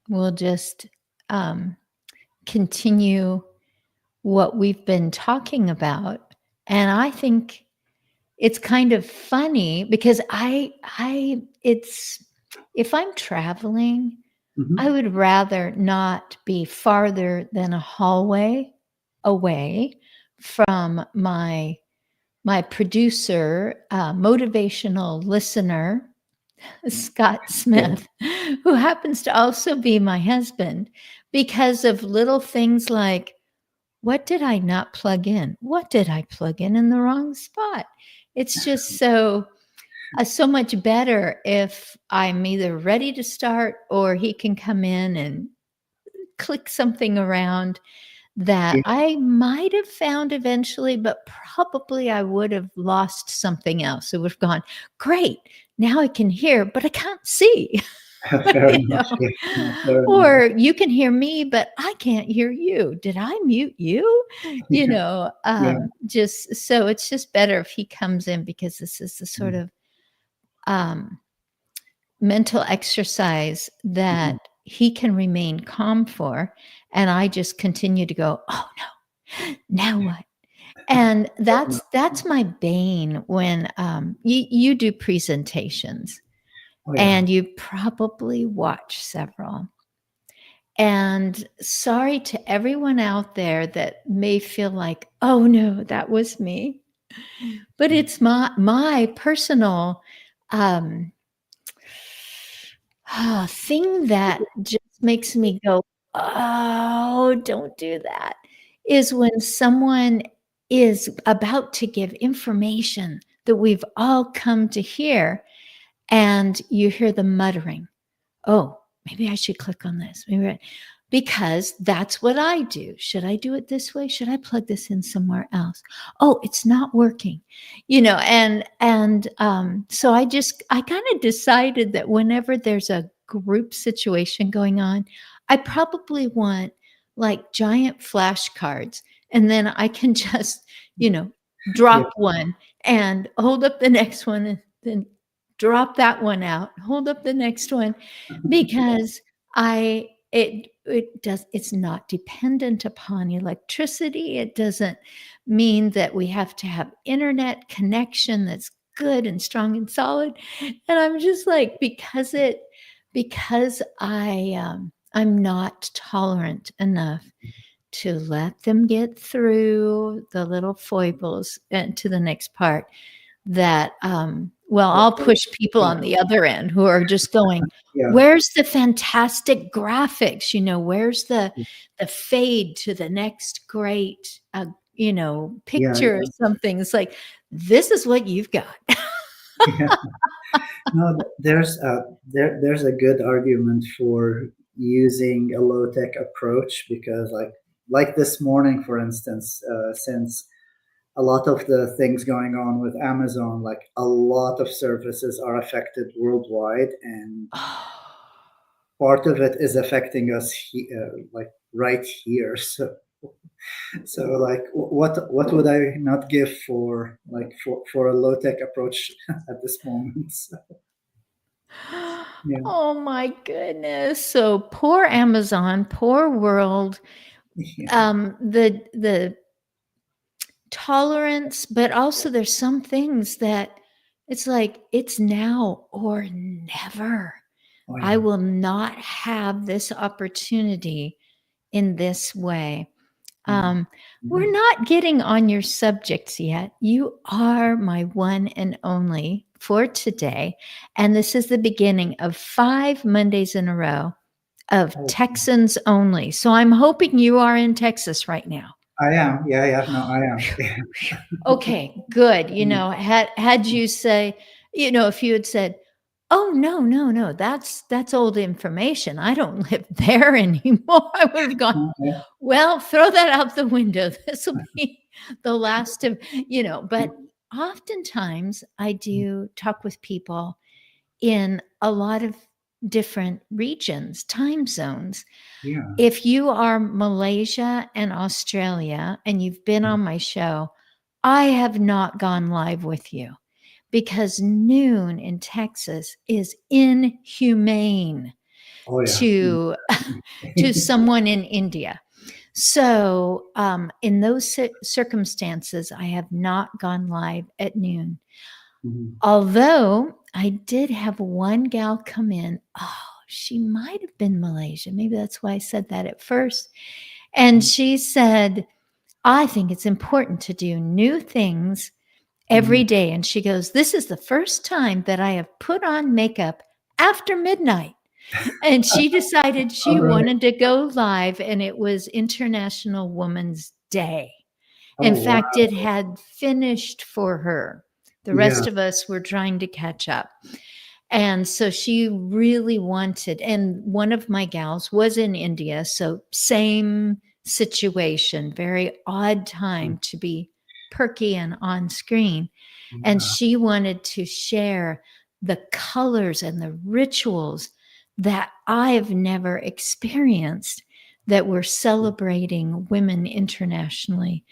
we'll just continue what we've been talking about. And I think it's kind of funny because if I'm traveling, I would rather not be farther than a hallway away from my producer, motivational listener, Scott Smith, who happens to also be my husband, because of little things like, what did I not plug in? What did I plug in the wrong spot? It's just so much better if I'm either ready to start or he can come in and click something around that I might have found eventually, but probably I would have lost something else. It would have gone, great, now I can hear, but I can't see. Fair You enough. know? Yeah, fair enough. Or you can hear me, but I can't hear you. Did I mute you? You know, Yeah. just so it's just better if he comes in, because this is the sort of mental exercise that he can remain calm for. And I just continue to go, oh no, now what? And that's my bane when you do presentations, Oh, yeah. and you probably watch several. And sorry to everyone out there that may feel like, oh no, that was me. But it's my personal thing that just makes me go, oh, don't do that, is when someone is about to give information that we've all come to hear, and you hear the muttering, oh, maybe I should click on this. Because that's what I do. Should I do it this way? Should I plug this in somewhere else? Oh, it's not working, and so I kind of decided that whenever there's a group situation going on, I probably want like giant flashcards, and then I can just, drop one and hold up the next one, and then drop that one out, hold up the next one, because it's not dependent upon electricity. It doesn't mean that we have to have internet connection that's good and strong and solid. And I'm just like, because I'm not tolerant enough to let them get through the little foibles and to the next part, that I'll push people on the other end who are just going, where's the fantastic graphics? Where's the fade to the next great picture or something? It's like, this is what you've got. Yeah. No, there's a good argument for using a low tech approach, because like this morning, for instance, since a lot of the things going on with Amazon, like a lot of services are affected worldwide, and part of it is affecting us like right here. So like, what would I not give for a low tech approach at this moment? So, yeah. Oh my goodness. So poor Amazon, poor world. Yeah. The tolerance, but also there's some things that it's like, it's now or never. Oh, I yeah. will not have this opportunity in this way. We're not getting on your subjects yet. You are my one and only for today. And this is the beginning of 5 Mondays in a row of Texans only. So I'm hoping you are in Texas right now. I am. Yeah. No, I am. Okay, good. Had you say, if you had said, oh, no, that's old information, I don't live there anymore, I would have gone, well, throw that out the window. This will be the last of, but oftentimes I do talk with people in a lot of different regions, time zones. Yeah. If you are Malaysia and Australia and you've been on my show, I have not gone live with you, because noon in Texas is inhumane. Oh yeah. to to someone in India. So in those circumstances, I have not gone live at noon. Mhm. Although I did have one gal come in. Oh, she might have been Malaysia. Maybe that's why I said that at first. And she said, I think it's important to do new things every Mhm. day. And she goes, this is the first time that I have put on makeup after midnight. And she decided she All right. wanted to go live, and it was International Women's Day. In Oh fact, wow. it had finished for her. The Yeah. rest of us were trying to catch up. And so she really wanted, and one of my gals was in India. So same situation, very odd time to be perky and on screen. And Yeah. she wanted to share the colors and the rituals that I've never experienced that were celebrating women internationally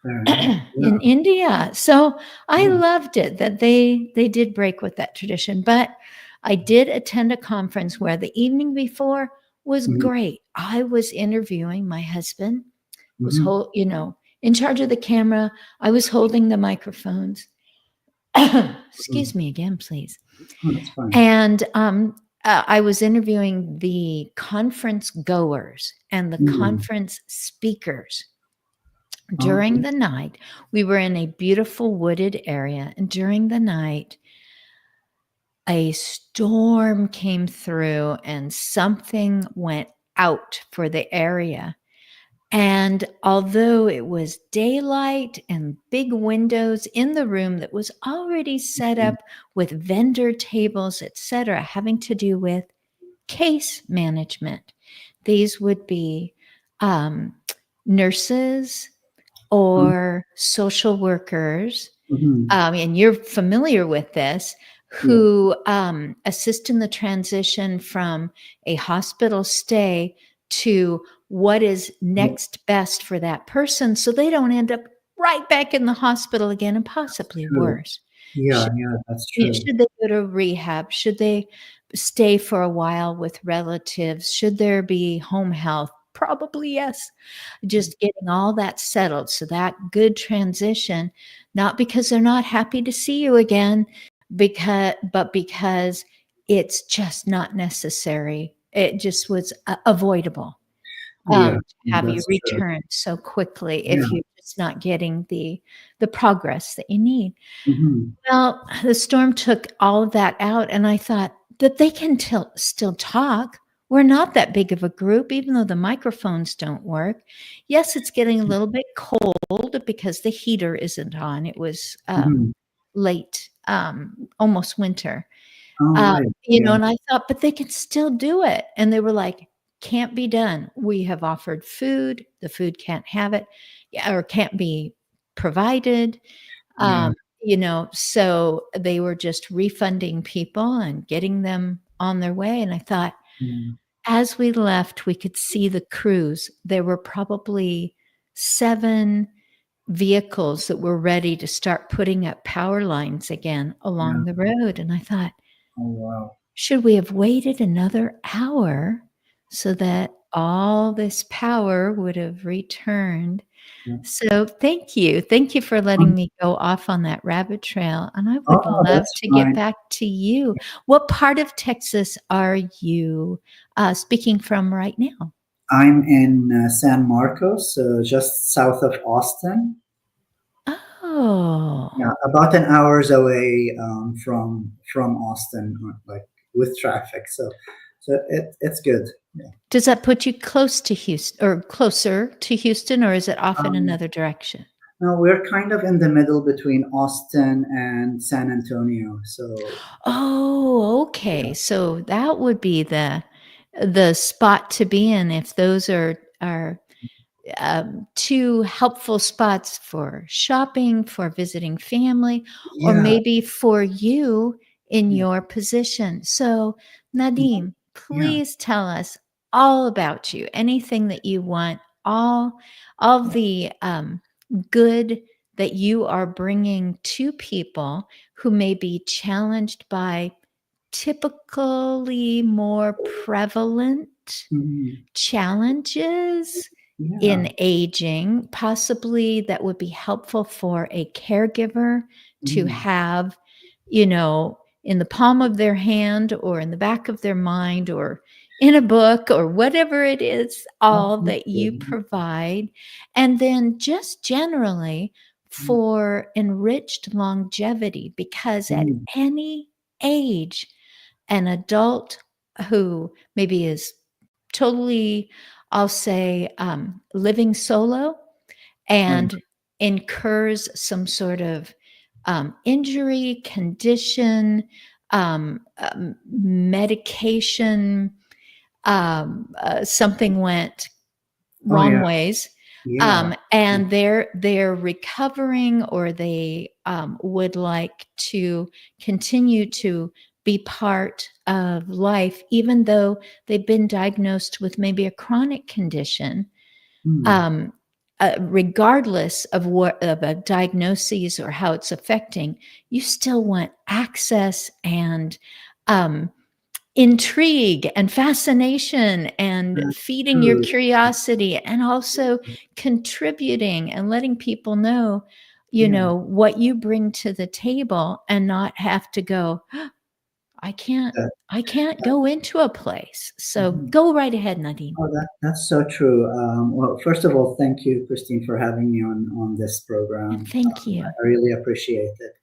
Fair enough. in Yeah. India. So I Yeah. loved it that they did break with that tradition. But I did attend a conference where the evening before was Mhm. great. I was interviewing my husband, was Mhm. in charge of the camera. I was holding the microphones. Excuse Mhm. me again, please. Oh, that's fine. And I was interviewing the conference goers and the Mhm. conference speakers. During Okay. the night, we were in a beautiful wooded area, and during the night, a storm came through and something went out for the area. And although it was daylight and big windows in the room that was already set Mhm. up with vendor tables, etc., having to do with case management, these would be um, nurses or social workers, Mhm. and you're familiar with this, Yeah. who assist in the transition from a hospital stay to what is Yeah. next best for that person so they don't end up right back in the hospital again and possibly True. worse. Yeah. Should, Yeah. That's true. should they go to rehab? Should they stay for a while with relatives? Should there be home health? Probably yes. Just getting all that settled. So that good transition, not because they're not happy to see you again, but because it's just not necessary. It just was avoidable Yeah. to have you That's true. return so quickly Yeah. if you're just not getting the progress that you need. Mhm. Well, the storm took all of that out, and I thought that they can still talk. We're not that big of a group, even though the microphones don't work. Yes, it's getting a little bit cold because the heater isn't on. It was Mhm. late, almost winter. All right. Yeah. And I thought, but they can still do it. And they were like, can't be done. We have offered food. The food can't have it, yeah, or can't be provided. Yeah. Um, so they were just refunding people and getting them on their way. And I thought, Mm. as we left, we could see the crews. There were probably 7 vehicles that were ready to start putting up power lines again Yeah. along the road. And I thought, Oh wow. should we have waited another hour so that all this power would have returned? Yeah. So thank you. Thank you for letting me go off on that rabbit trail. And I would Oh, love that's to get fine. back to you. What part of Texas are you speaking from right now? I'm in San Marcos, just south of Austin. Oh, Yeah, about an hour's away from Austin, like with traffic. So it's good. Yeah. does that put you close to Houston or closer to Houston, or is it off in Um, another direction? no, we're kind of in the middle between Austin and San Antonio. So Oh, yeah, okay. So that would be the spot to be in if those are 2 helpful spots for shopping, for visiting family, or yeah, maybe for you in yeah, your position. So, yeah, Nadim, yeah, please tell us all about you. Anything that you want, all yeah. the good that you are bringing to people who may be challenged by typically more prevalent challenges in aging, possibly that would be helpful for a caregiver to have, in the palm of their hand or in the back of their mind or in a book or whatever it is, all that you provide. And then just generally for enriched longevity, because at any age, an adult who maybe is totally, I'll say, living solo and incurs some sort of injury, condition, medication, something went wrong ways, and they're recovering, or they would like to continue to be part of life, even though they've been diagnosed with maybe a chronic condition. Regardless of a diagnosis or how it's affecting, you still want access and intrigue and fascination and feeding your curiosity, and also contributing and letting people know, what you bring to the table, and not have to go, I can't go into a place. So go right ahead, Nadine. Oh, that's so true. Well, first of all, thank you, Christine, for having me on this program. Thank you. I really appreciate it.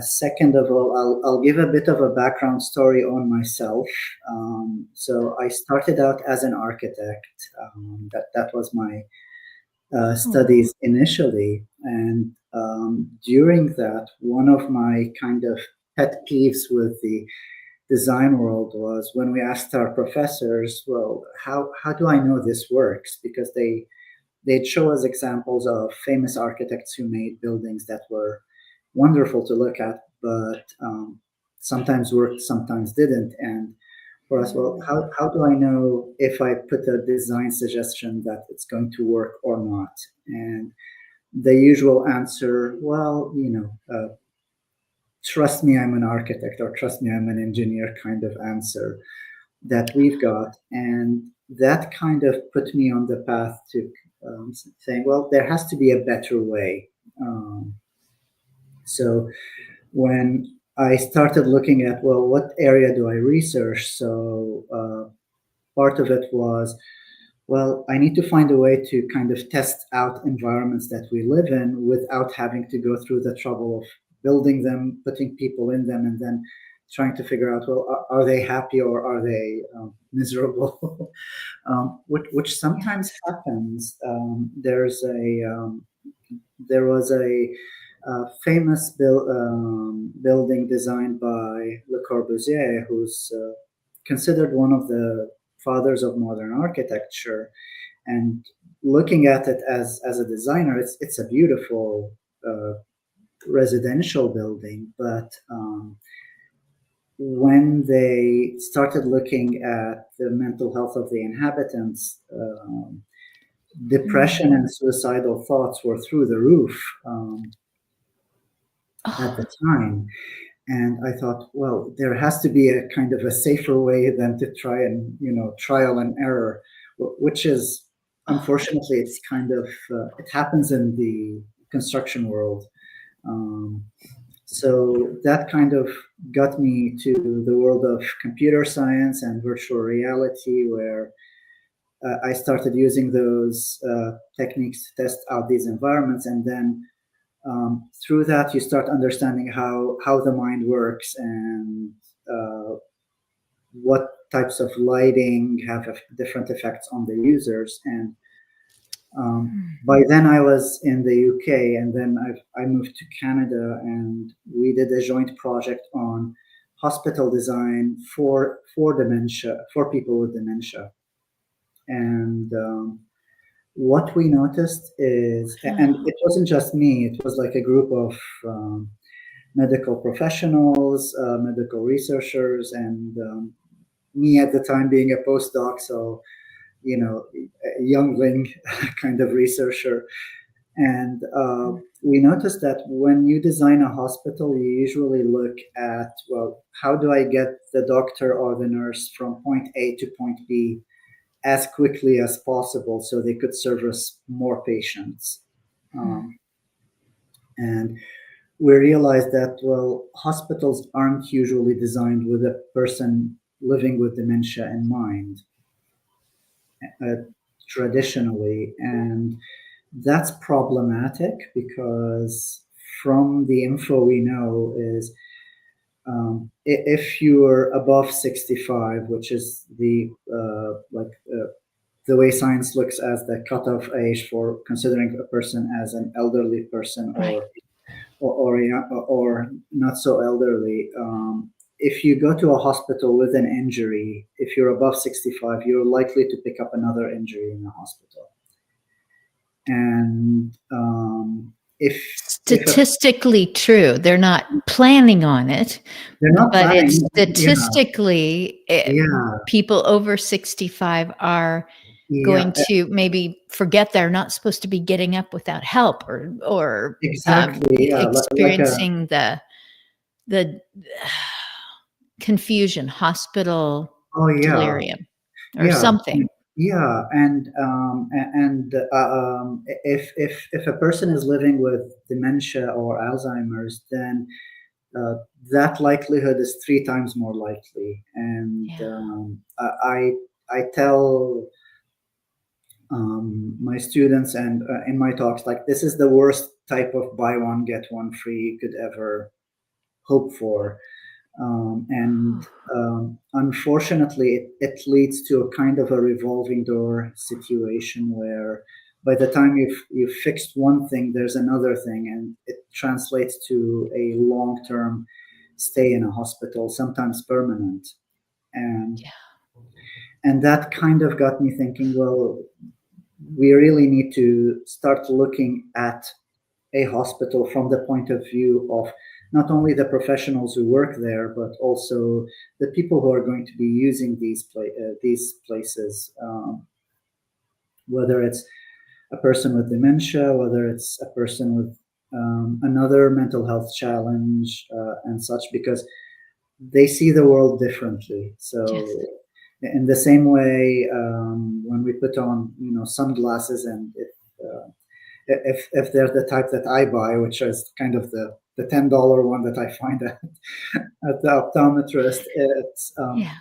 Second of all, I'll give a bit of a background story on myself. So I started out as an architect. That was my studies initially, and during that, one of my kind of pet peeves with the design world was when we asked our professors, well, how do I know this works? Because they'd show us examples of famous architects who made buildings that were wonderful to look at, but sometimes worked, sometimes didn't. And for us, well, how do I know if I put a design suggestion that it's going to work or not? And the usual answer, well, trust me, I'm an architect, or trust me, I'm an engineer kind of answer that we've got. And that kind of put me on the path to saying, well, there has to be a better way. So when I started looking at, well, what area do I research? So part of it was, well, I need to find a way to kind of test out environments that we live in without having to go through the trouble of building them, putting people in them, and then trying to figure out, well, are they happy or are they miserable? Which sometimes happens. There was a famous building designed by Le Corbusier, who's considered one of the fathers of modern architecture. And looking at it as a designer, it's a beautiful residential building, but when they started looking at the mental health of the inhabitants, depression and suicidal thoughts were through the roof at the time. And I thought, well, there has to be a kind of a safer way than to try and, trial and error, which is, unfortunately, it's kind of, it happens in the construction world. So that kind of got me to the world of computer science and virtual reality, where I started using those techniques to test out these environments. And then through that, you start understanding how the mind works and what types of lighting have different effects on the users. And by then I was in the UK, and then I moved to Canada, and we did a joint project on hospital design for dementia, for people with dementia. And what we noticed is, and it wasn't just me, it was like a group of medical professionals, medical researchers, and me at the time being a postdoc, so a youngling kind of researcher. And we noticed that when you design a hospital, you usually look at, well, how do I get the doctor or the nurse from point A to point B as quickly as possible so they could service more patients? And we realized that, well, hospitals aren't usually designed with a person living with dementia in mind, uh, traditionally. And that's problematic because from the info we know is, if you're above 65, which is the way science looks as the cutoff age for considering a person as an elderly person, Right. or not so elderly. If you go to a hospital with an injury, if you're above 65, you're likely to pick up another injury in the hospital. And if Statistically true. They're not planning on it, they're not but planning, it's yeah, statistically yeah, people over 65 are yeah, going to maybe forget they're not supposed to be getting up without help, or exactly, yeah, like a, experiencing the confusion, hospital oh yeah, delirium or yeah, something. yeah, and if a person is living with dementia or Alzheimer's, then uh, that likelihood is 3 times more likely. And Yeah. I tell my students and in my talks, like, this is the worst type of buy one get one free you could ever hope for. And unfortunately, it leads to a kind of a revolving door situation where by the time you've fixed one thing, there's another thing, and it translates to a long-term stay in a hospital, sometimes permanent. And Yeah. and that kind of got me thinking, well, we really need to start looking at a hospital from the point of view of not only the professionals who work there, but also the people who are going to be using these places, whether it's a person with dementia, whether it's a person with another mental health challenge, and such, because they see the world differently. Yes. So in the same way, when we put on, sunglasses, and if they're the type that I buy, which is kind of the $10 one that I find at the optometrist, it's Yeah.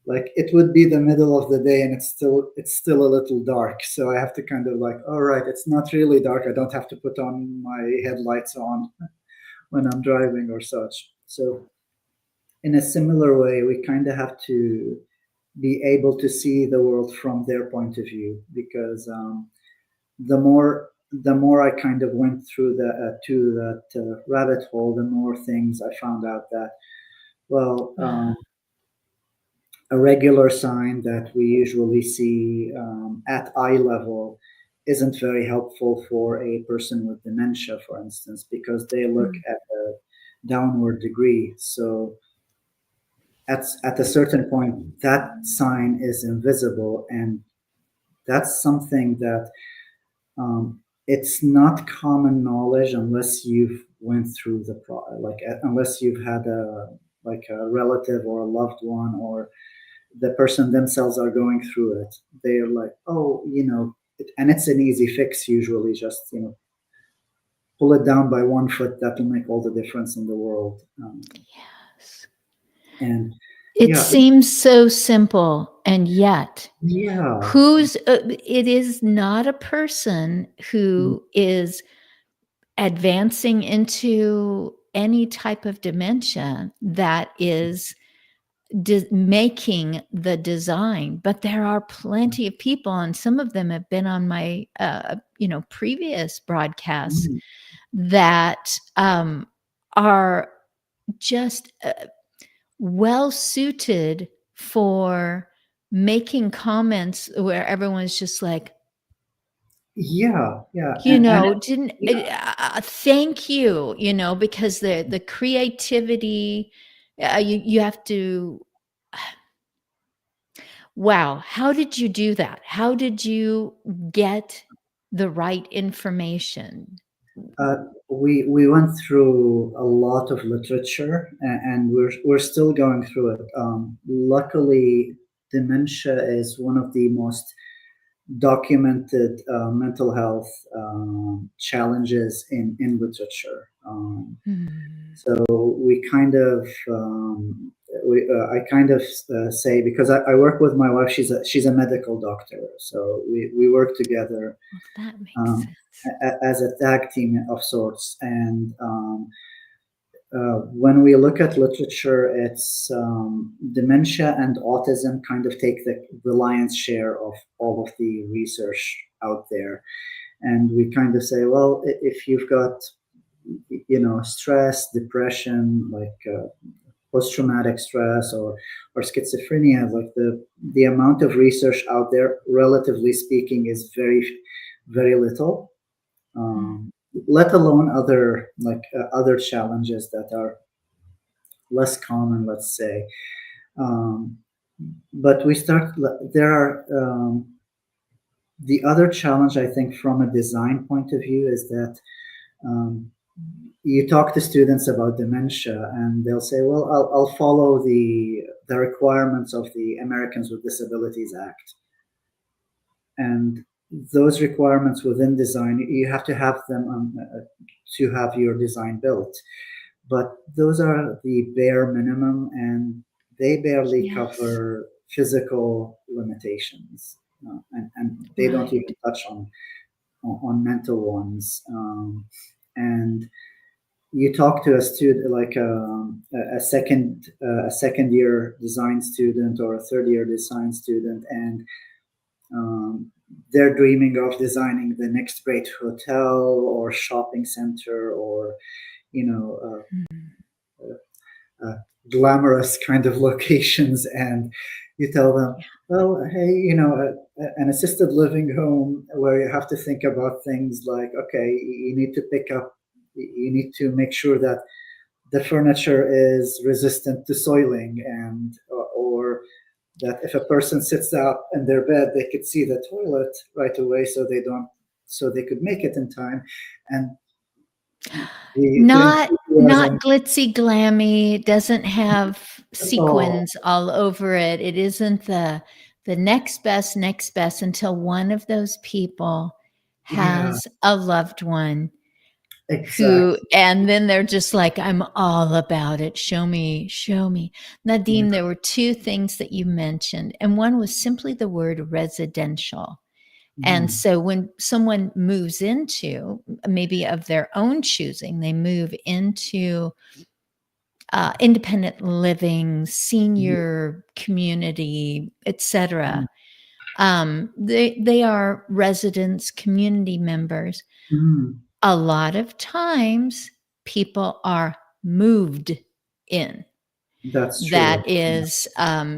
like it would be the middle of the day and it's still a little dark. So I have to kind of like, all right, it's not really dark. I don't have to put on my headlights on when I'm driving or such. So in a similar way, we kind of have to be able to see the world from their point of view, because the more I kind of went through that rabbit hole, the more things I found out that, well, a regular sign that we usually see at eye level isn't very helpful for a person with dementia, for instance, because they look at a downward degree. So at a certain point, that sign is invisible, and that's something that it's not common knowledge unless you've went through unless you've had a relative or a loved one, or the person themselves are going through it. They're like, oh, and it's an easy fix usually. Just pull it down by 1 foot. That'll make all the difference in the world. Yes. And It yeah, seems so simple, and yet yeah, it is not a person who is advancing into any type of dementia that is making the design, but there are plenty of people, and some of them have been on my previous broadcasts, mm, that are just well suited for making comments where everyone's just like, yeah, and didn't yeah, thank you, because the creativity, you have to, wow, how did you do that? How did you get the right information? We went through a lot of literature, and we're still going through it. Luckily, dementia is one of the most documented mental health challenges in literature. So we kind of I kind of say, because I work with my wife, she's a medical doctor, so we work together. Well, that makes sense. As a tag team of sorts. And when we look at literature, it's dementia and autism kind of take the lion's share of all of the research out there. And we kind of say, well, if you've got, stress, depression, like post-traumatic stress or schizophrenia, like the amount of research out there, relatively speaking, is very, very little. Let alone other challenges that are less common, let's say. But there are the other challenge, I think, from a design point of view, is that you talk to students about dementia and they'll say, well, I'll follow the requirements of the Americans with Disabilities Act. And those requirements within design, you have to have them to have your design built. But those are the bare minimum, and they barely cover physical limitations. And they don't even touch on mental ones. And you talk to a student, like a second year design student or a third year design student, and they're dreaming of designing the next great hotel or shopping center or, glamorous kind of locations. And you tell them, well, hey, an assisted living home where you have to think about things like, okay, you need to make sure that the furniture is resistant to soiling, and or that if a person sits up in their bed, they could see the toilet right away, so they could make it in time. And not glitzy glammy, doesn't have sequins all over it. It isn't the next best until one of those people has a loved one. Exactly. And then they're just like, I'm all about it. Show me. Nadim, there were two things that you mentioned, and one was simply the word residential. And so when someone moves into, maybe of their own choosing, they move into independent living, senior community, etc. They are residents, community members. A lot of times people are moved in. That's true. That is,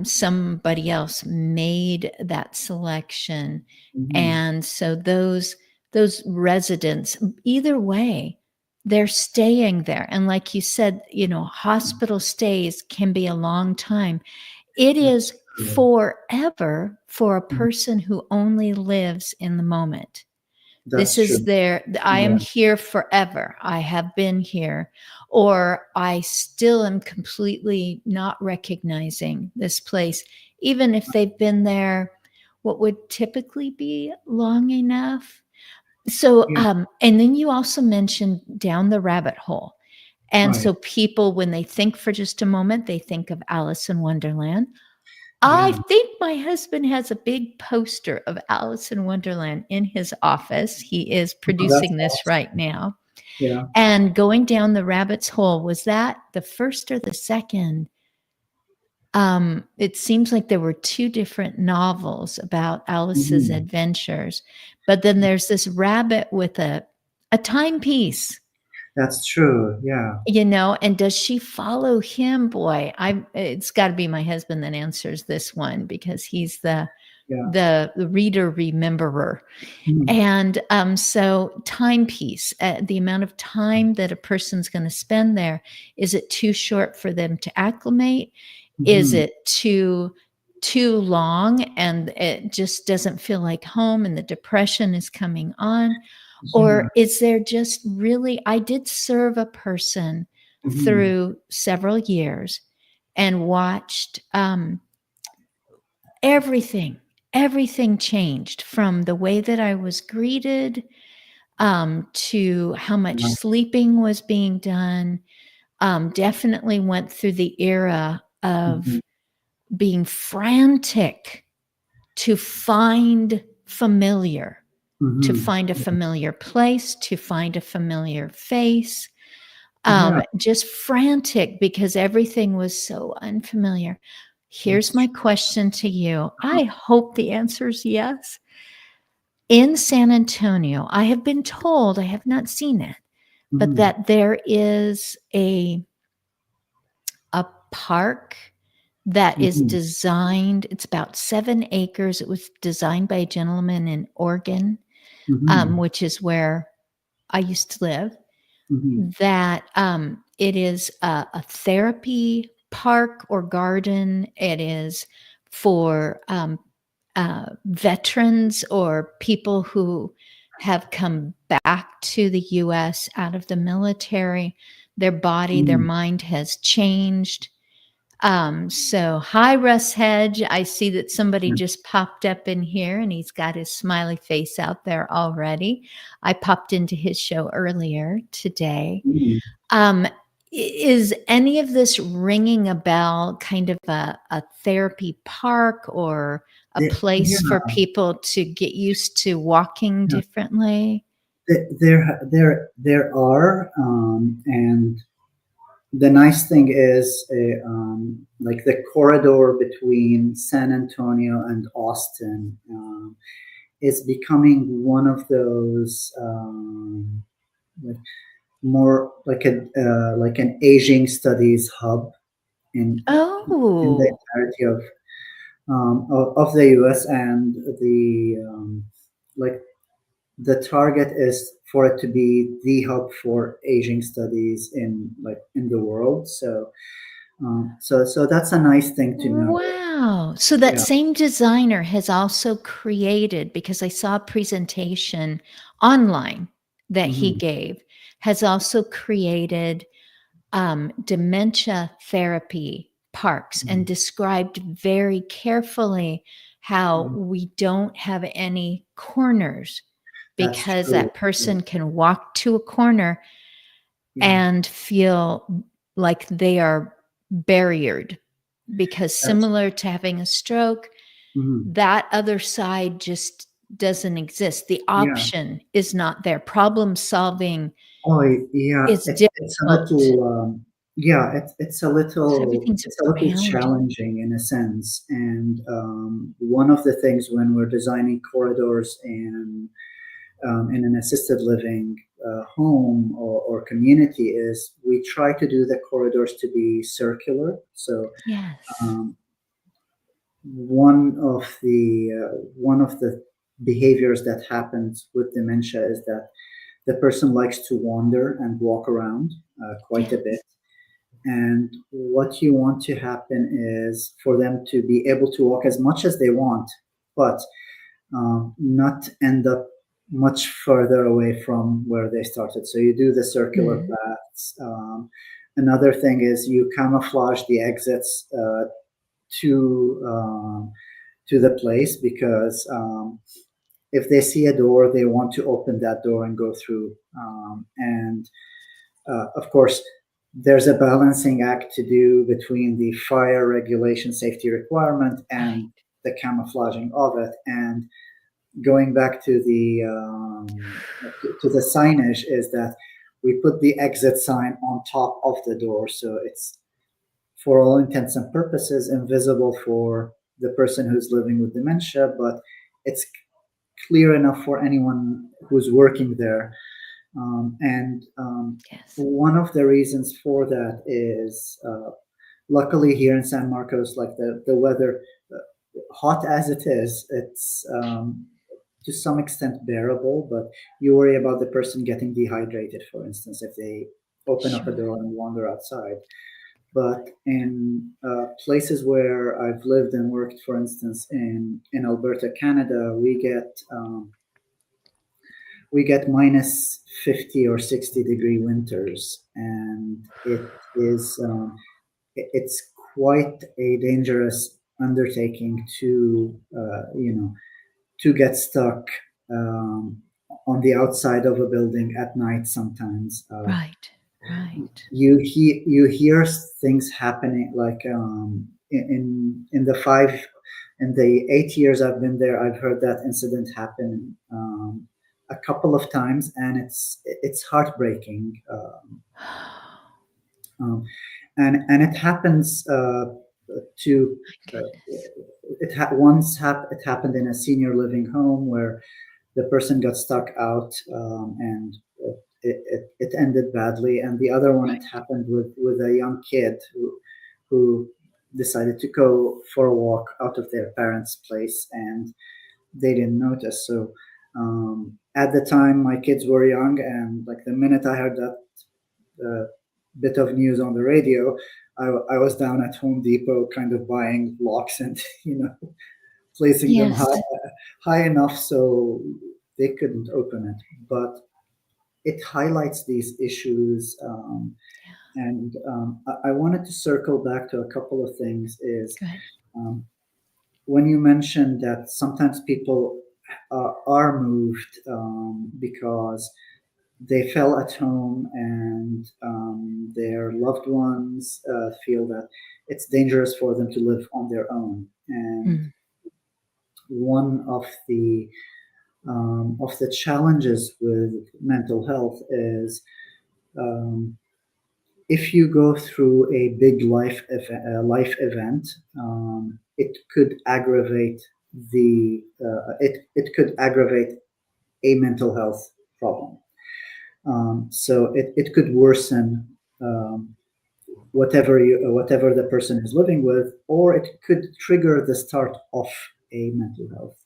somebody else made that selection. And so those residents, either way, they're staying there. And like you said, hospital stays can be a long time. It is forever for a person who only lives in the moment. This is I am here forever. I have been here, or I still am completely not recognizing this place, even if they've been there what would typically be long enough. So, and then you also mentioned down the rabbit hole. And so people, when they think for just a moment, they think of Alice in Wonderland. I think my husband has a big poster of Alice in Wonderland in his office. He is producing this right now. Yeah. And going down the rabbit's hole, was that the first or the second? It seems like there were two different novels about Alice's adventures, but then there's this rabbit with a timepiece. That's true. Yeah. And does she follow him? Boy, it's got to be my husband that answers this one, because he's the reader rememberer. And so timepiece, the amount of time that a person's going to spend there, is it too short for them to acclimate? Is it too too long and it just doesn't feel like home and the depression is coming on? Yeah. Or is there just really, I did serve a person through several years and watched everything changed from the way that I was greeted to how much Yeah. sleeping was being done. Definitely went through the era of being frantic to find familiar, to find a familiar place, to find a familiar face. Yeah. Just frantic because everything was so unfamiliar. Here's my question to you. I hope the answer is yes. In San Antonio, I have been told, I have not seen it, but that there is a park that is designed, it's about 7 acres. It was designed by a gentleman in Oregon, which is where I used to live, that it is a therapy park or garden. It is for veterans or people who have come back to the US out of the military. Their body, their mind has changed. So hi, Russ Hedge. I see that somebody just popped up in here and he's got his smiley face out there already. I popped into his show earlier today. Is any of this ringing a bell, kind of a therapy park or a place for people to get used to walking differently? There are, and the nice thing is, like the corridor between San Antonio and Austin is becoming one of those like more like an aging studies hub in the Oh, entirety of the U.S. and the like the target is for it to be the hub for aging studies in the world. So that's a nice thing to know. wow. So that Yeah. same designer has also created, because I saw a presentation online that he gave, has also created dementia therapy parks and described very carefully how we don't have any corners That's because true. that person can walk to a corner Yeah. and feel like they are barriered, because That's, similar to having a stroke, that other side just doesn't exist. The yeah. option is not there. Problem solving Oh, yeah. is It's a difficult little, yeah. because everything's It's a little around you. challenging in a sense. And one of the things when we're designing corridors in an assisted living home or community is we try to do the corridors to be circular. So Yes. um, one of the behaviors that happens with dementia is that the person likes to wander and walk around quite a bit. Yes. And what you want to happen is for them to be able to walk as much as they want, but not end up much further away from where they started. So you do the circular paths. Another thing is you camouflage the exits to to the place because if they see a door, they want to open that door and go through. And of course, there's a balancing act to do between the fire regulation safety requirement and Right. the camouflaging of it. And going back to the signage is that we put the exit sign on top of the door, so it's for all intents and purposes invisible for the person who's living with dementia, but it's clear enough for anyone who's working there. And Yes. one of the reasons for that is luckily here in San Marcos, like the weather, hot as it is, it's to some extent bearable, but you worry about the person getting dehydrated, for instance, if they open up a Sure. door and wander outside. But in places where I've lived and worked, for instance, in Alberta, Canada, we get minus 50 or 60-degree winters, and it's quite a dangerous undertaking to to get stuck on the outside of a building at night sometimes. Right. You hear things happening, like in the 8 years I've been there, I've heard that incident happen a couple of times, and it's heartbreaking. And it happens to it happened in a senior living home where the person got stuck out, and it ended badly. And the other one, it happened with a young kid who decided to go for a walk out of their parents' place, and they didn't notice. So at the time, my kids were young, and like the minute I heard that bit of news on the radio, I was down at Home Depot kind of buying locks and placing them high enough so they couldn't open it. But it highlights these issues, and I wanted to circle back to a couple of things. When you mentioned that sometimes people are moved because they fell at home, and their loved ones feel that it's dangerous for them to live on their own. And one of the challenges with mental health is if you go through a big life event, it could aggravate it could aggravate a mental health problem. So it could worsen whatever the person is living with, or it could trigger the start of a mental health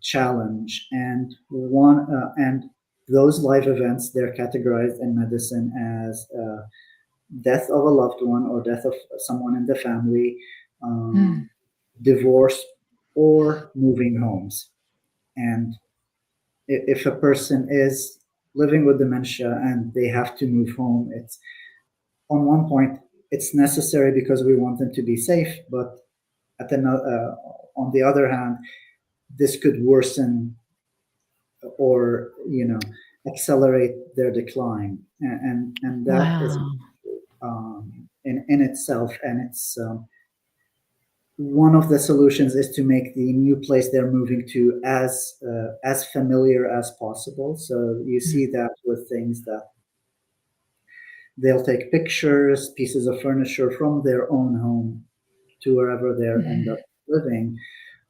challenge. And those life events, they're categorized in medicine as death of a loved one or death of someone in the family, divorce, or moving homes. And if a person is living with dementia and they have to move home, it's on one point it's necessary because we want them to be safe, but on the other hand, this could worsen or accelerate their decline, and that is in itself. And it's one of the solutions is to make the new place they're moving to as familiar as possible. So you see that with things that they'll take pictures, pieces of furniture from their own home to wherever they end up living.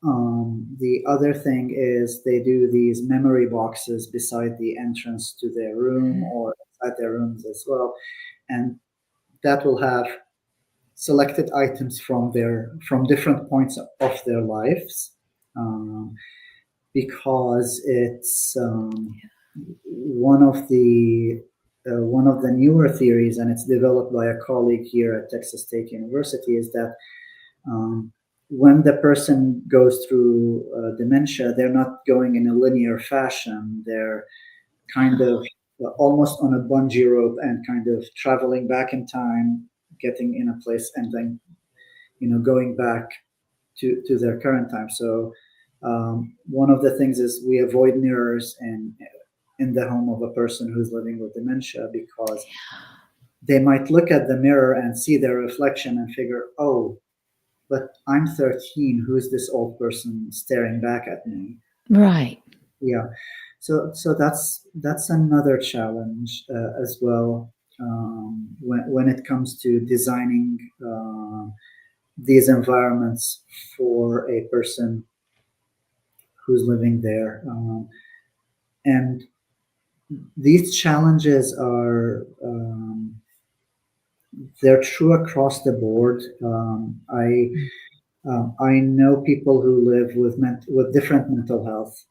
The other thing is they do these memory boxes beside the entrance to their room or inside their rooms as well, and that will have selected items from different points of their lives, because it's one of the newer theories, and it's developed by a colleague here at Texas State University, is that when the person goes through dementia, they're not going in a linear fashion. They're kind of almost on a bungee rope and kind of traveling back in time, getting in a place, and then going back to their current time. So one of the things is we avoid mirrors in the home of a person who's living with dementia, because they might look at the mirror and see their reflection and figure, oh, but I'm 13. Who's this old person staring back at me? Right. Yeah. So that's another challenge as well, when it comes to designing these environments for a person who's living there. And these challenges are they're true across the board. I know people who live with different mental health.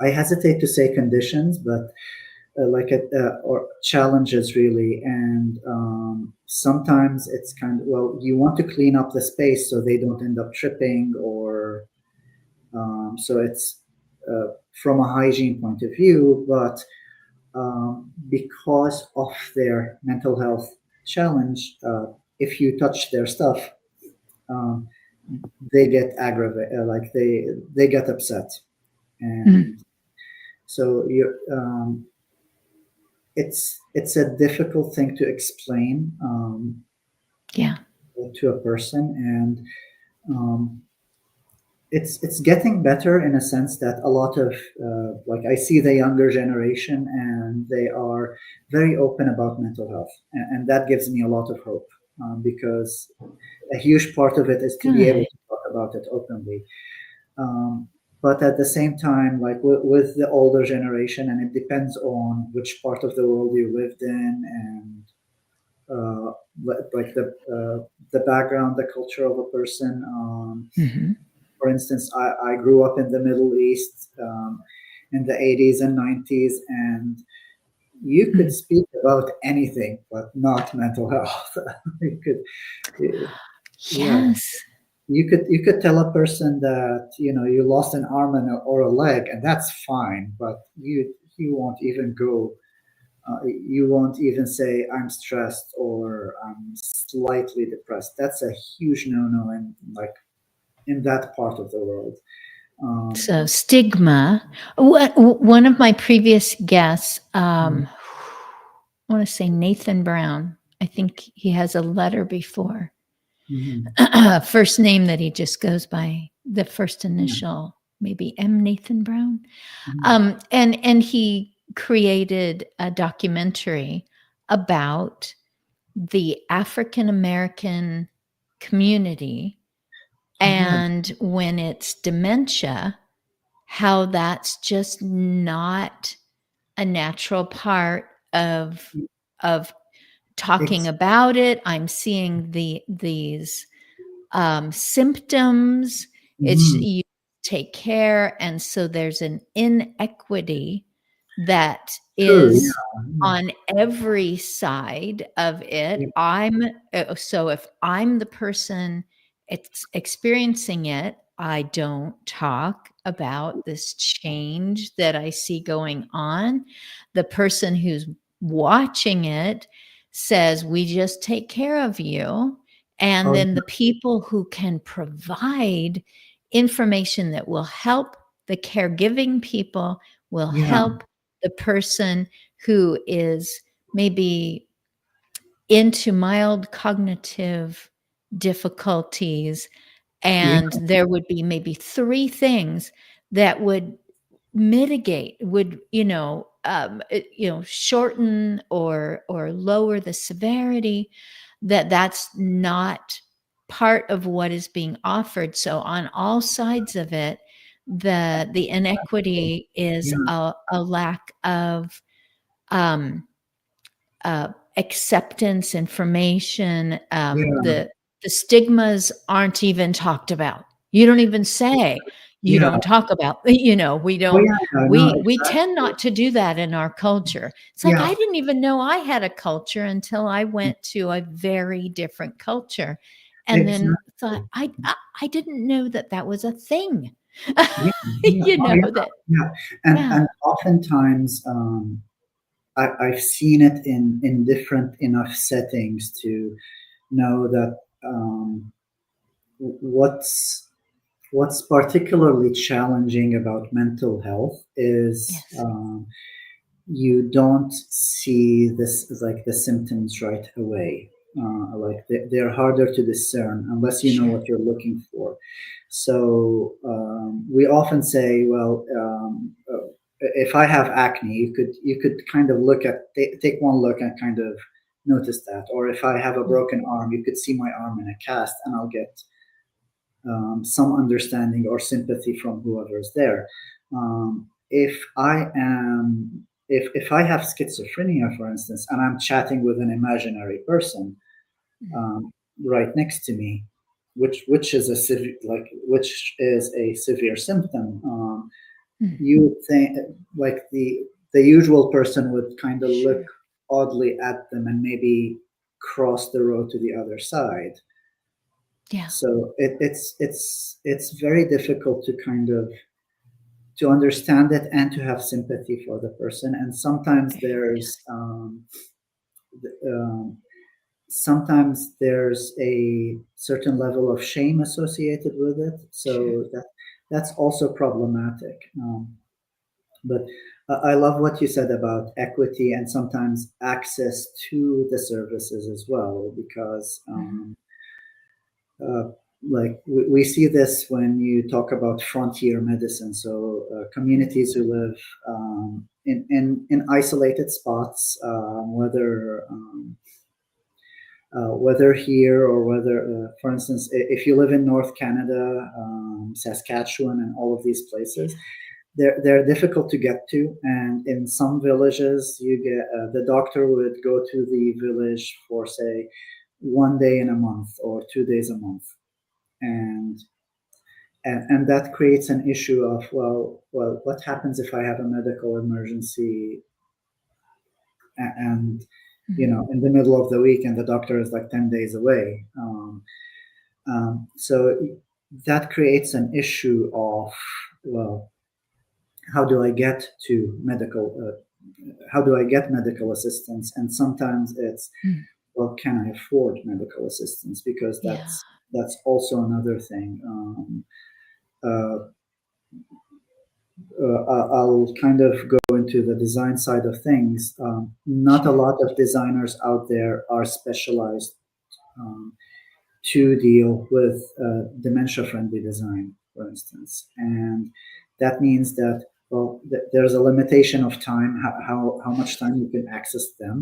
I hesitate to say conditions, but or challenges really, and sometimes it's kind of, well, you want to clean up the space so they don't end up tripping, or so it's from a hygiene point of view, but because of their mental health challenge, if you touch their stuff, um, they get aggravated, like they get upset, and so you it's a difficult thing to explain Yeah. to a person, and it's getting better in a sense that a lot of like I see the younger generation, and they are very open about mental health, and that gives me a lot of hope, because a huge part of it is to be able Good. to talk about it openly. Um, but at the same time, like with the older generation, and it depends on which part of the world you lived in, and like the background, the culture of a person. For instance, I grew up in the Middle East in the 80s and 90s, and you could speak about anything, but not mental health. you could, yeah, Yes. you could tell a person that you lost an arm or a leg, and that's fine, but you won't even go. You won't even say I'm stressed or I'm slightly depressed. That's a huge no-no in that part of the world. So stigma. One of my previous guests, I want to say Nathan Brown. I think he has a letter before. First name that he just goes by the first initial, maybe M. Nathan Brown. And he created a documentary about the African American community, and when it's dementia, how that's just not a natural part of talking about it. I'm seeing these symptoms. It's you take care, and so there's an inequity that True. is Yeah. on every side of it. So if I'm the person experiencing it, I don't talk about this change that I see going on. The person who's watching it says, we just take care of you. And then the people who can provide information that will help the caregiving people will help the person who is maybe into mild cognitive difficulties. And there would be maybe 3 things that would mitigate, would shorten or lower the severity. That's not part of what is being offered. So on all sides of it, the inequity is a lack of acceptance, information. The stigmas aren't even talked about. You don't even say. You don't talk about. We don't. We tend not to do that in our culture. It's like I didn't even know I had a culture until I went to a very different culture, and then thought I didn't know that was a thing. And oftentimes I've seen it in different enough settings to know that what's particularly challenging about mental health is you don't see this like the symptoms right away. Like they're harder to discern unless you know what you're looking for. So we often say, well, if I have acne, you could kind of take one look and kind of notice that. Or if I have a broken arm, you could see my arm in a cast, and I'll get some understanding or sympathy from whoever's there. If I have schizophrenia, for instance, and I'm chatting with an imaginary person right next to me, which is a severe symptom, you would think like the the usual person would kind of look Sure. oddly at them and maybe cross the road to the other side. Yeah. So it's very difficult to kind of to understand it and to have sympathy for the person. And sometimes Very um, there's a certain level of shame associated with it. sure. So that's also problematic. But I love what you said about equity and sometimes access to the services as well, because Mhm. uh, like we see this when you talk about frontier medicine. So communities who live in isolated spots, whether here or whether, for instance, if you live in North Canada, Saskatchewan, and all of these places, they're difficult to get to. And in some villages, you get the doctor would go to the village for say 1 day in a month or 2 days a month, and and that creates an issue of well, what happens if I have a medical emergency and Mhm. in the middle of the week and the doctor is like 10 days away. So that creates an issue of, well, how do I get to how do I get medical assistance? And sometimes it's, Mm. well, can I afford medical assistance? Because Yeah. that's also another thing. Uh, I'll kind of go into the design side of things. Not a Sure. lot of designers out there are specialized um, to deal with dementia-friendly design, for instance, and that means that, well, there's a limitation of time, how much time you can access them,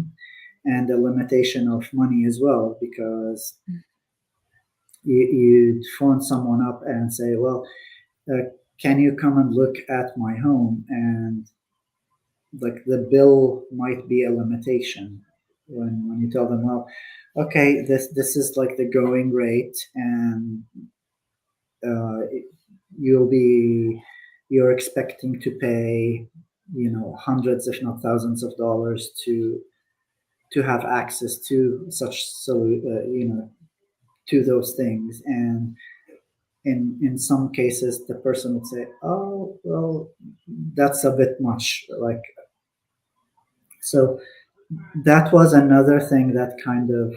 and a limitation of money as well, because Mm. you phone someone up and say, well, can you come and look at my home? And like the bill might be a limitation when you tell them, well, okay, this is like the going rate, and uh, you'll be you're expecting to pay hundreds if not thousands of dollars to have access to such to those things. And in some cases the person would say, oh well, that's a bit much. Like, so that was another thing that kind of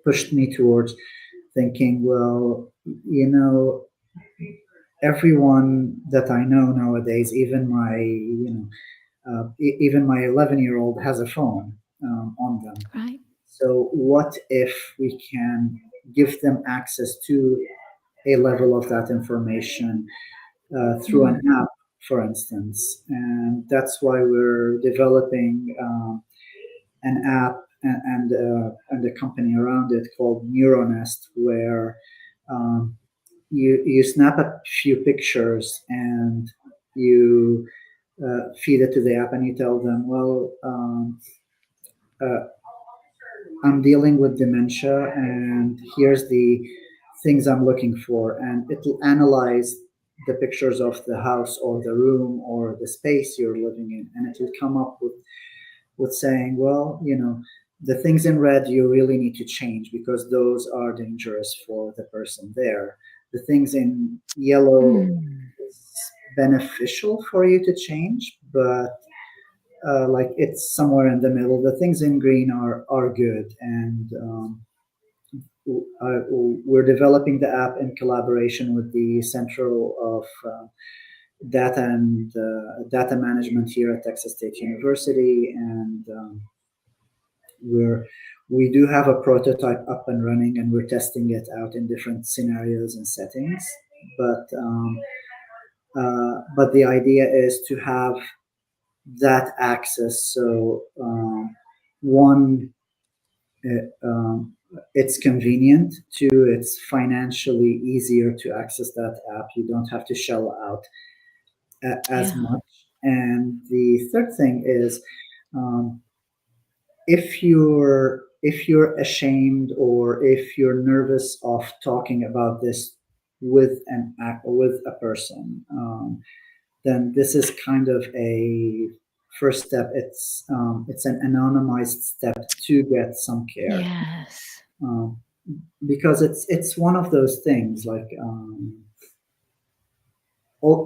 pushed me towards thinking, well, everyone that I know nowadays, even even my 11-year-old has a phone on them. Right. So what if we can give them access to a level of that information through an Mm. app, for instance? And that's why we're developing an app and a company around it called Neuronest, where you snap a few pictures and you feed it to the app, and you tell them, well, uh, I'm dealing with dementia, and here's the things I'm looking for, and it'll analyze the pictures of the house or the room or the space you're living in, and it'll come up with saying, well, the things in red you really need to change because those are dangerous for the person there. The things in yellow Mm. is beneficial for you to change, but like it's somewhere in the middle. The things in green are good, and we're developing the app in collaboration with the Central of Data Management here at Texas State University, and we do have a prototype up and running, and we're testing it out in different scenarios and settings. But the idea is to have that access. So one, it's convenient. Two, it's financially easier to access that app. You don't have to shell out as Yeah. much. And the third thing is, um, if you're ashamed or if you're nervous of talking about this with an act with a person, then this is kind of a first step. It's an anonymized step to get some care. Yes. Because it's one of those things like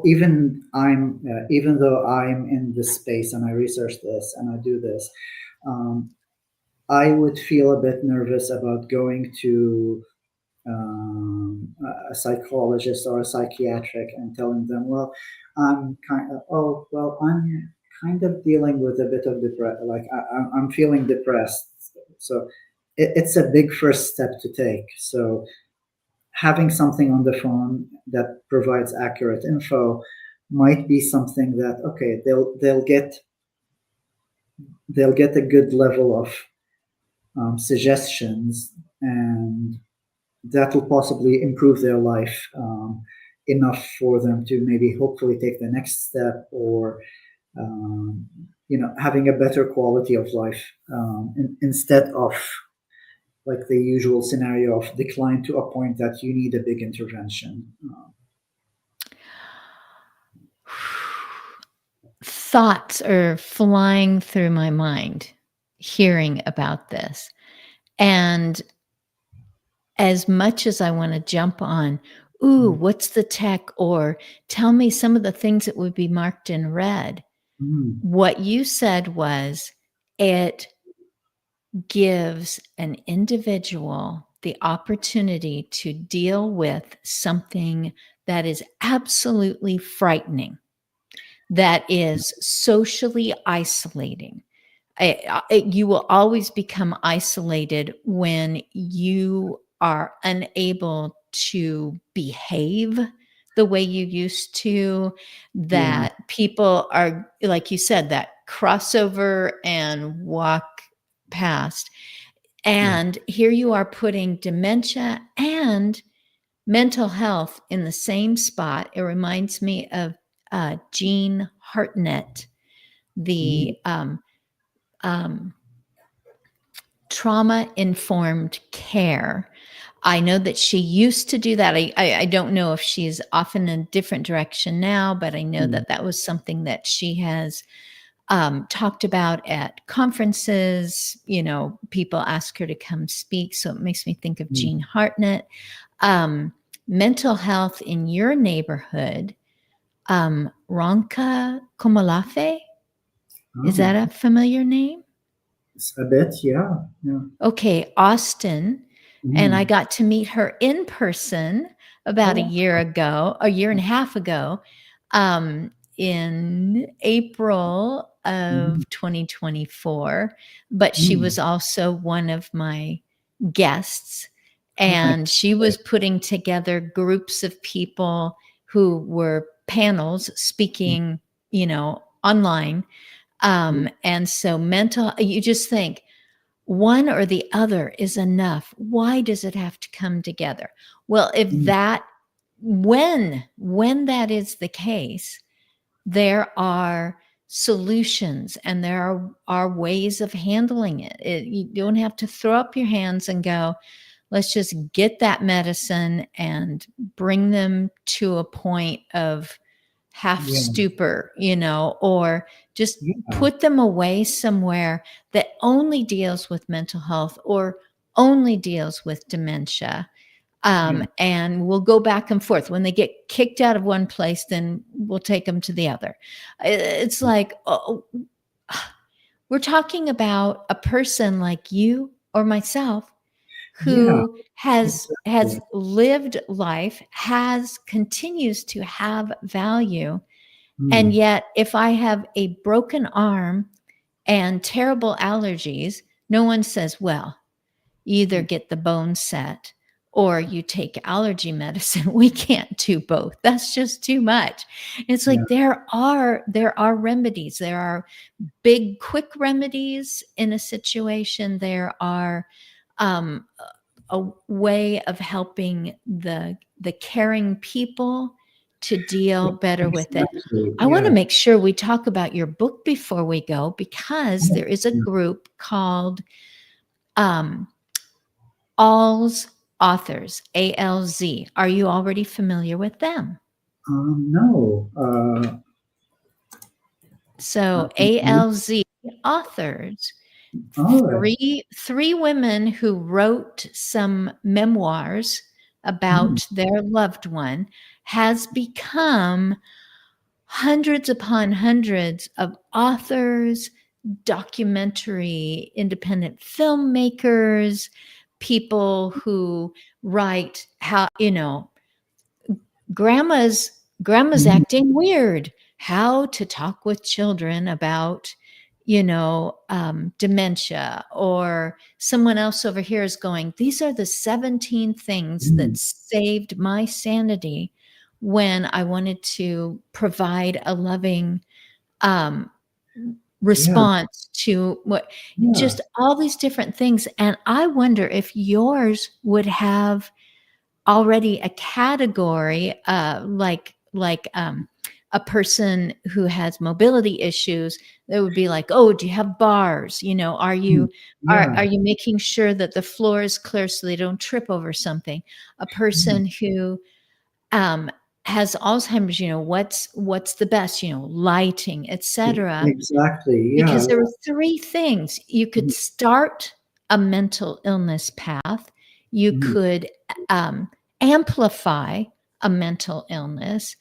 even though I'm in this space and I research this and I do this, I would feel a bit nervous about going to a psychologist or a psychiatric and telling them, well, I'm kind of dealing with a bit of depression, like I'm feeling depressed. So it's a big first step to take. So having something on the phone that provides accurate info might be something that, okay, they'll get a good level of suggestions, and that will possibly improve their life enough for them to maybe hopefully take the next step, or having a better quality of life, instead of like the usual scenario of decline to a point that you need a big intervention. Thoughts are flying through my mind hearing about this. And as much as I want to jump on, what's the tech? Or tell me some of the things that would be marked in red. What you said was it gives an individual the opportunity to deal with something that is absolutely frightening, that is socially isolating. You will always become isolated when you are unable to behave the way you used to, that people are, like you said, that crossover and walk past. And here you are putting dementia and mental health in the same spot. It reminds me of Jean Hartnett, the trauma-informed care. I know that she used to do that. I don't know if she's off in a different direction now, but I know that that was something that she has talked about at conferences. People ask her to come speak. So it makes me think of Jean Hartnett. Mental health in your neighborhood, Ronka Komalafe. Is that a familiar name? A bit, yeah. Okay, Austin. And I got to meet her in person about a year and a half ago, in April of 2024. But she was also one of my guests, and she was putting together groups of people who were panels speaking, online. And so you just think, one or the other is enough. Why does it have to come together? Well, when that is the case, there are solutions and there are ways of handling it. You don't have to throw up your hands and go, let's just get that medicine and bring them to a point of half stupor, or just put them away somewhere that only deals with mental health or only deals with dementia. And we'll go back and forth. When they get kicked out of one place, then we'll take them to the other. It's like, we're talking about a person like you or myself who has lived life, continues to have value. And yet, if I have a broken arm and terrible allergies, no one says, well, you either get the bone set or you take allergy medicine. We can't do both. That's just too much. It's like there are remedies. There are big, quick remedies in a situation. There are a way of helping the caring people to deal better with it. I want to make sure we talk about your book before we go, because there is a group called Alz Authors, ALZ. Are you already familiar with them? No. So Mhm. ALZ authors, All right. three women who wrote some memoirs Mm. about their loved one, has become hundreds upon hundreds of authors, documentary independent filmmakers, people who write how, grandma's Mhm. acting weird, how to talk with children about dementia, or someone else over here is going, these are the 17 things that Mm. saved my sanity when I wanted to provide a loving um, Yeah. response to what, Yeah. just all these different things. And I wonder if yours would have already a category, a person who has mobility issues, that would be like, oh, do you have bars? Are Mm. you Yeah. are you making sure that the floor is clear so they don't trip over something? A Yeah. person who um, has Alzheimer's, what's the best, lighting, etc. Exactly. Yeah. Because there were three things. You could Mhm. start a mental illness path. You Mhm. could amplify a mental illness,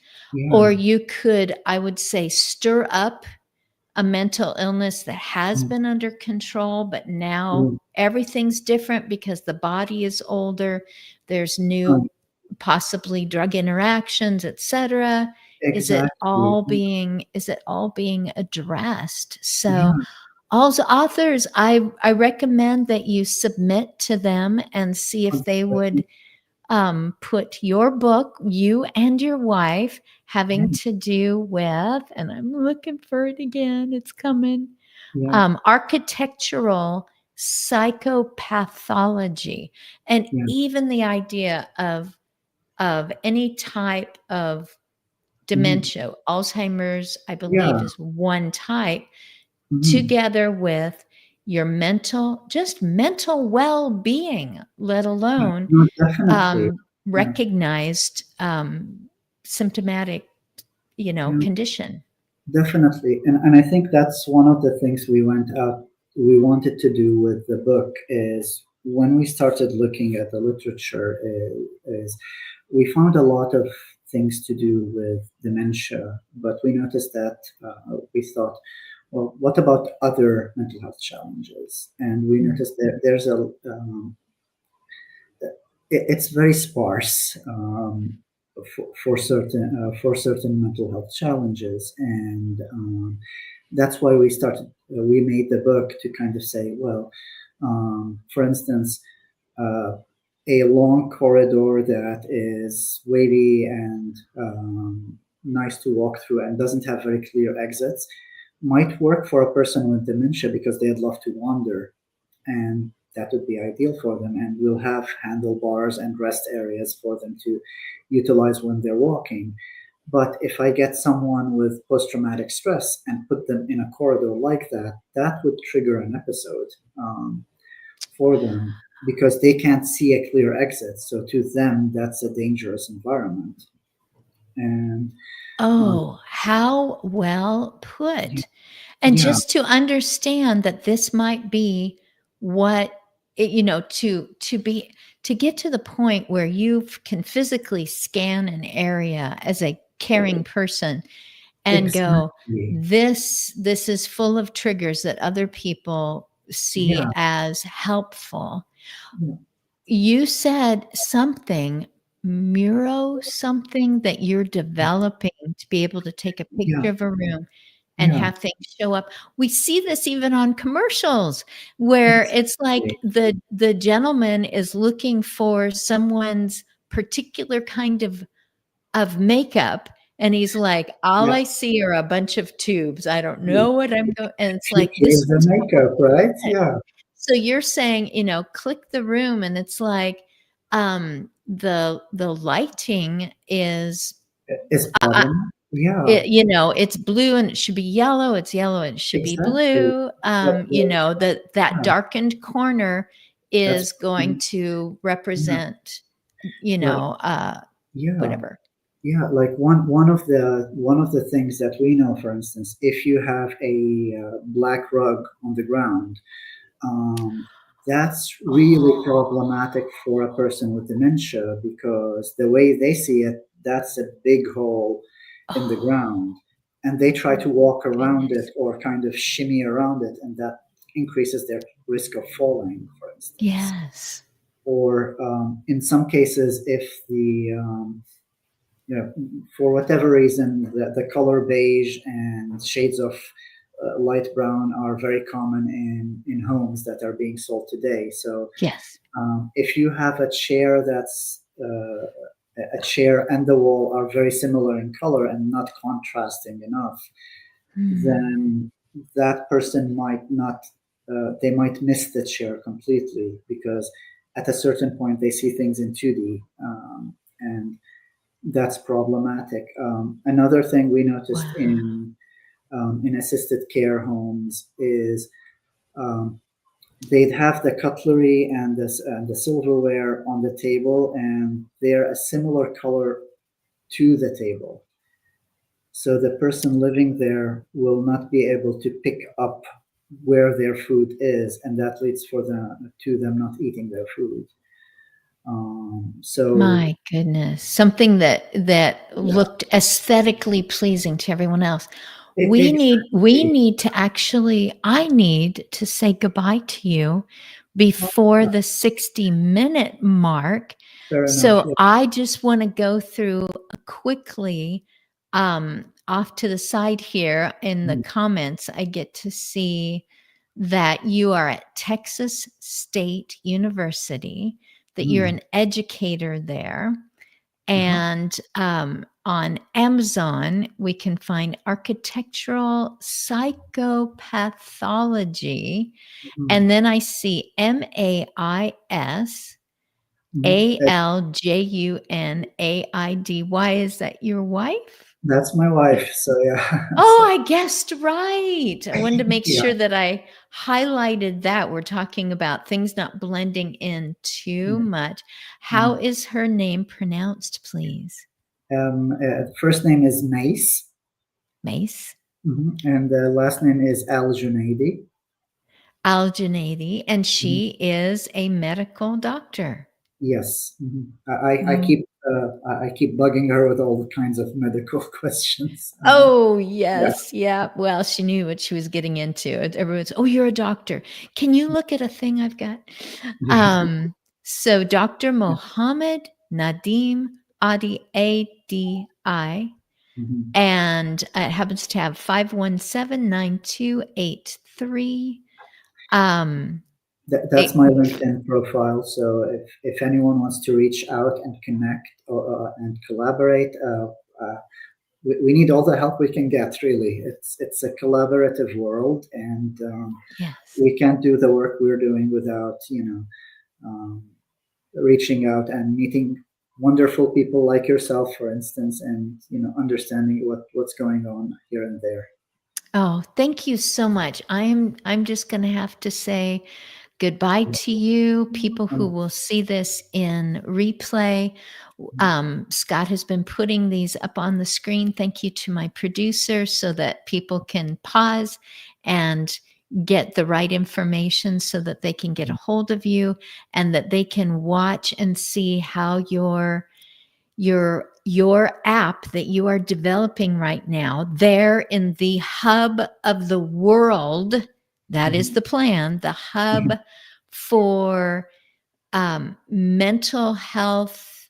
or Yeah. you could, I would say, stir up a mental illness that has Mm. been under control, but now Mm. everything's different because the body is older. There's Um, new, possibly drug interactions, etc. exactly. Is it all being addressed? So Yeah. also authors, I recommend that you submit to them and see if they would put your book, you and your wife, Yeah. having to do with, and I'm looking for it again, it's coming, Yeah. architectural psychopathology, and Yeah. even the idea of any type of Mhm. dementia. Alzheimer's, I believe, Yeah. is one type, Mhm. together with your just mental well-being, let Yeah. alone No, definitely. Yeah. recognized symptomatic, Yeah. condition. Definitely. And I think that's one of the things we wanted to do with the book is when we started looking at the literature is we found a lot of things to do with dementia, but we noticed that we thought, well, what about other mental health challenges? And we Mm. noticed that there's it's very sparse for certain mental health challenges, and that's why we made the book to kind of say, well, for instance, uh, a long corridor that is wavy and nice to walk through and doesn't have very clear exits might work for a person with dementia because they'd love to wander, and that would be ideal for them. And we'll have handlebars and rest areas for them to utilize when they're walking. But if I get someone with post traumatic stress and put them in a corridor like that, that would trigger an episode for them because they can't see a clear exit. So to them, that's a dangerous environment. And um, Oh, how well yeah, put. And yeah, just to understand that this might be what to get to the point where you can physically scan an area as a caring person and go, exactly. this is full of triggers that other people see Yeah, as helpful. yeah, You said something, muro something, that you're developing to be able to take a yeah, picture of a room and yeah, have things show up. We see this even on commercials where it's like exactly. the gentleman is looking for someone's particular kind of makeup, and he's like, all Yeah. I see are a bunch of tubes. I don't know what I'm going, and it's She like, this plays the is makeup, right? Yeah. so you're saying, click the room, and it's like the lighting is It's bottom. Yeah, it's blue and it should be yellow, it's yellow and it should be exactly. blue. But That yeah, darkened corner that's is going to yeah, represent, like yeah. whatever. Yeah, like one of the things that we know, for instance, if you have a black rug on the ground, um, that's really Oh, problematic for a person with dementia because the way they see it, that's a big hole in the oh, ground, and they try oh to walk around goodness. it or kind of shimmy around it, and that increases their risk of falling, for instance. Yes. Or in some cases, if the for whatever reason, the color beige and shades of light brown are very common in homes that are being sold today. So Yes. if you have a chair that's a chair and the wall are very similar in color and not contrasting enough, Hmm. then that person might not, they might miss the chair completely because at a certain point they see things in 2D. And that's problematic. Another thing we noticed Wow. in assisted care homes is um, they'd have the cutlery and the silverware on the table, and they're a similar color to the table. So the person living there will not be able to pick up where their food is, and that leads to them not eating their food. So My goodness. Something that yeah, looked aesthetically pleasing to everyone else. We exactly. need to actually I need to say goodbye to you before Yeah, the 60-minute mark. fair enough. So Yeah. I just want to go through quickly off to the side here in the Mm, comments. I get to see that you are at Texas State University, that you're mm, an educator there. uh-huh, And on Amazon, we can find architectural psychopathology. mhm, And then I see mhm. MAISALJUNAID. Is that your wife? That's my wife. So yeah. Oh, So I guessed right. I wanted to make yeah. sure that I highlighted that. We're talking about things not blending in too Yeah. much. How Mm. is her name pronounced, please? First name is Mace, Mace and the last name is Al Junaidi. Aljanady, and Mhm. she is a medical doctor. Yes. I Mm. keep I keep bugging her with all kinds of medical questions. Oh, Yeah. yes. Yeah. Well, she knew what she was getting into. Everyone's, oh, you're a doctor. Can you look at a thing I've got? Yeah. Um, so Dr. Mohammed Nadim Adi ADI, Mhm. and it happens to have 517-9283. Um, That's it, my LinkedIn profile. So if anyone wants to reach out and connect and collaborate, we need all the help we can get. Really, it's a collaborative world, and yes. we can't do the work we're doing without um, reaching out and meeting wonderful people like yourself, for instance, and understanding what's going on here and there. Oh, thank you so much. I'm just going to have to say goodbye to you, people who Um, will see this in replay. Scott has been putting these up on the screen. Thank you to my producer so that people can pause and get the right information so that they can get a hold of you and that they can watch and see how your app that you are developing right now there in the hub of the world, that is the plan, the hub for mental health,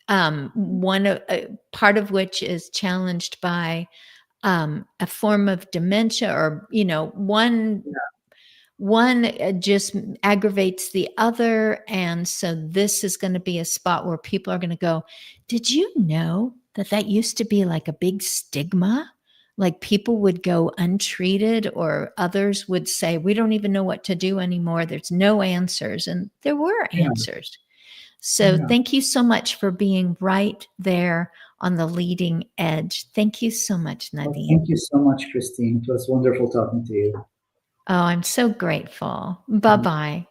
one part of which is challenged by a form of dementia, or one just aggravates the other. And so this is going to be a spot where people are going to go, did you know that that used to be like a big stigma? Like people would go untreated, or others would say, we don't even know what to do anymore. There's no answers. And there were yeah, answers. So yeah. thank you so much for being right there on the leading edge. Thank you so much, Well, Nadim. thank you so much, Christine. It was wonderful talking to you. Oh, I'm so grateful. Bye bye.